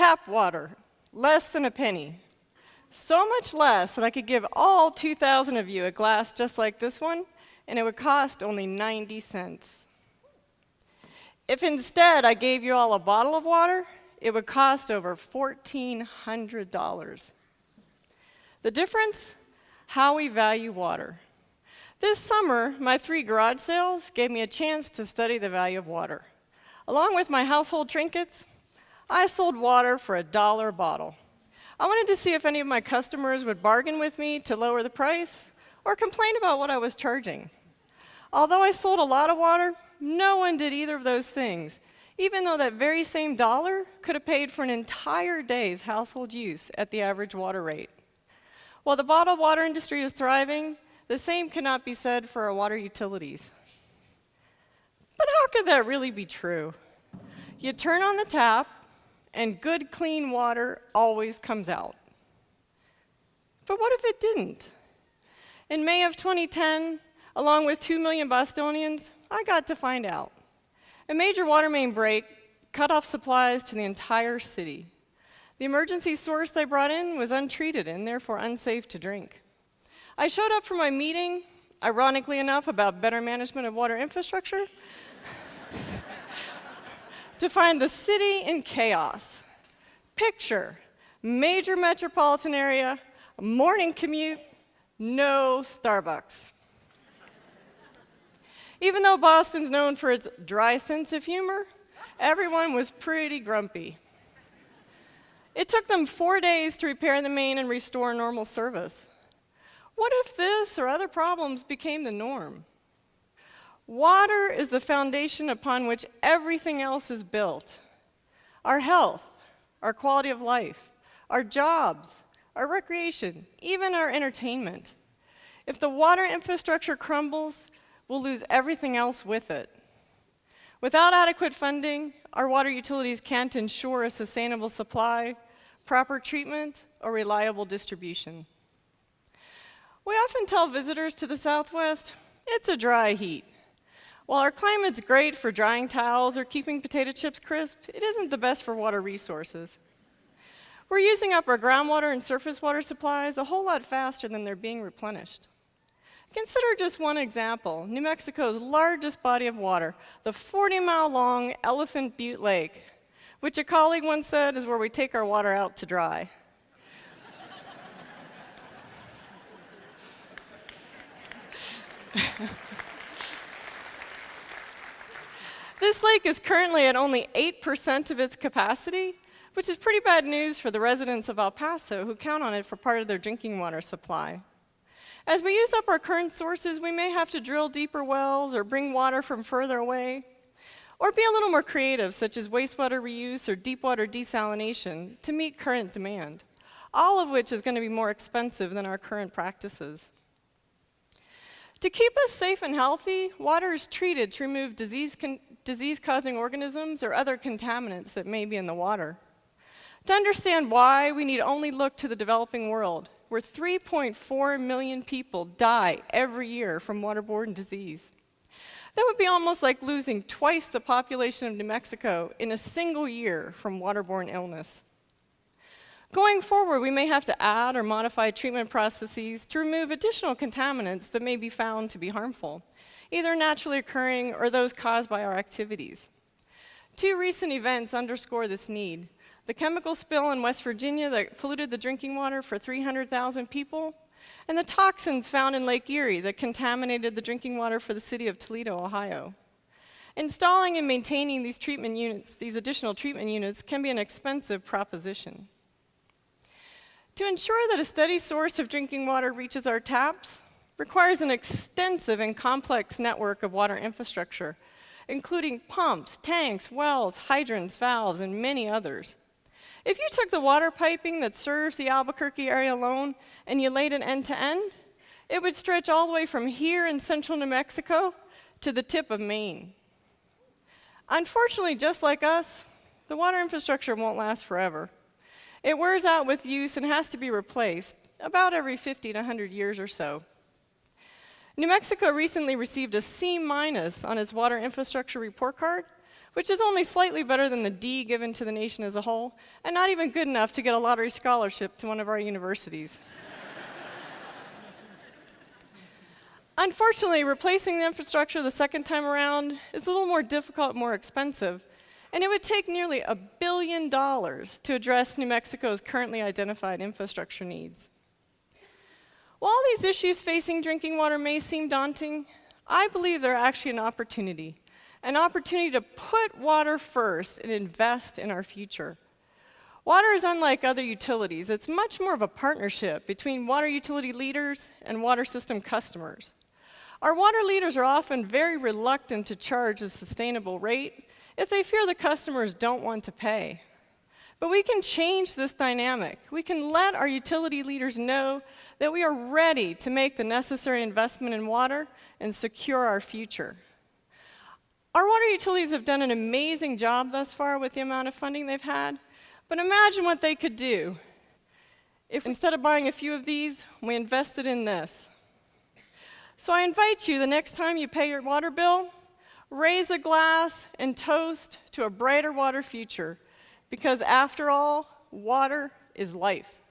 Tap water, less than a penny. So much less that I could give all 2,000 of you a glass just like this one, and it would cost only 90 cents. If instead I gave you all a bottle of water, it would cost over $1,400. The difference? How we value water. This summer, my 3 garage sales gave me a chance to study the value of water. Along with my household trinkets, I sold water for $1 a bottle. I wanted to see if any of my customers would bargain with me to lower the price or complain about what I was charging. Although I sold a lot of water, no one did either of those things, even though that very same dollar could have paid for an entire day's household use at the average water rate. While the bottled water industry is thriving, the same cannot be said for our water utilities. But how could that really be true? You turn on the tap, and good, clean water always comes out. But what if it didn't? In May of 2010, along with 2 million Bostonians, I got to find out. A major water main break cut off supplies to the entire city. The emergency source they brought in was untreated and therefore unsafe to drink. I showed up for my meeting, ironically enough, about better management of water infrastructure, to find the city in chaos. Picture, major metropolitan area, a morning commute, no Starbucks. Even though Boston's known for its dry sense of humor, everyone was pretty grumpy. It took them 4 days to repair the main and restore normal service. What if this or other problems became the norm? Water is the foundation upon which everything else is built. Our health, our quality of life, our jobs, our recreation, even our entertainment. If the water infrastructure crumbles, we'll lose everything else with it. Without adequate funding, our water utilities can't ensure a sustainable supply, proper treatment, or reliable distribution. We often tell visitors to the Southwest, it's a dry heat. While our climate's great for drying towels or keeping potato chips crisp, it isn't the best for water resources. We're using up our groundwater and surface water supplies a whole lot faster than they're being replenished. Consider just one example, New Mexico's largest body of water, the 40-mile-long Elephant Butte Lake, which a colleague once said is where we take our water out to dry. This lake is currently at only 8% of its capacity, which is pretty bad news for the residents of El Paso who count on it for part of their drinking water supply. As we use up our current sources, we may have to drill deeper wells or bring water from further away, or be a little more creative, such as wastewater reuse or deep water desalination, to meet current demand, all of which is going to be more expensive than our current practices. To keep us safe and healthy, water is treated to remove disease-causing organisms or other contaminants that may be in the water. To understand why, we need only look to the developing world, where 3.4 million people die every year from waterborne disease. That would be almost like losing twice the population of New Mexico in a single year from waterborne illness. Going forward, we may have to add or modify treatment processes to remove additional contaminants that may be found to be harmful, either naturally occurring or those caused by our activities. 2 recent events underscore this need. The chemical spill in West Virginia that polluted the drinking water for 300,000 people, and the toxins found in Lake Erie that contaminated the drinking water for the city of Toledo, Ohio. Installing and maintaining these additional treatment units, can be an expensive proposition. To ensure that a steady source of drinking water reaches our taps requires an extensive and complex network of water infrastructure, including pumps, tanks, wells, hydrants, valves, and many others. If you took the water piping that serves the Albuquerque area alone and you laid it end to end, it would stretch all the way from here in central New Mexico to the tip of Maine. Unfortunately, just like us, the water infrastructure won't last forever. It wears out with use and has to be replaced about every 50 to 100 years or so. New Mexico recently received a C- on its water infrastructure report card, which is only slightly better than the D given to the nation as a whole, and not even good enough to get a lottery scholarship to one of our universities. Unfortunately, replacing the infrastructure the second time around is a little more difficult, more expensive, and it would take nearly $1 billion to address New Mexico's currently identified infrastructure needs. While all these issues facing drinking water may seem daunting, I believe they're actually an opportunity to put water first and invest in our future. Water is unlike other utilities. It's much more of a partnership between water utility leaders and water system customers. Our water leaders are often very reluctant to charge a sustainable rate if they fear the customers don't want to pay. But we can change this dynamic. We can let our utility leaders know that we are ready to make the necessary investment in water and secure our future. Our water utilities have done an amazing job thus far with the amount of funding they've had, but imagine what they could do if instead of buying a few of these, we invested in this. So I invite you, the next time you pay your water bill, raise a glass and toast to a brighter water future, because after all, water is life.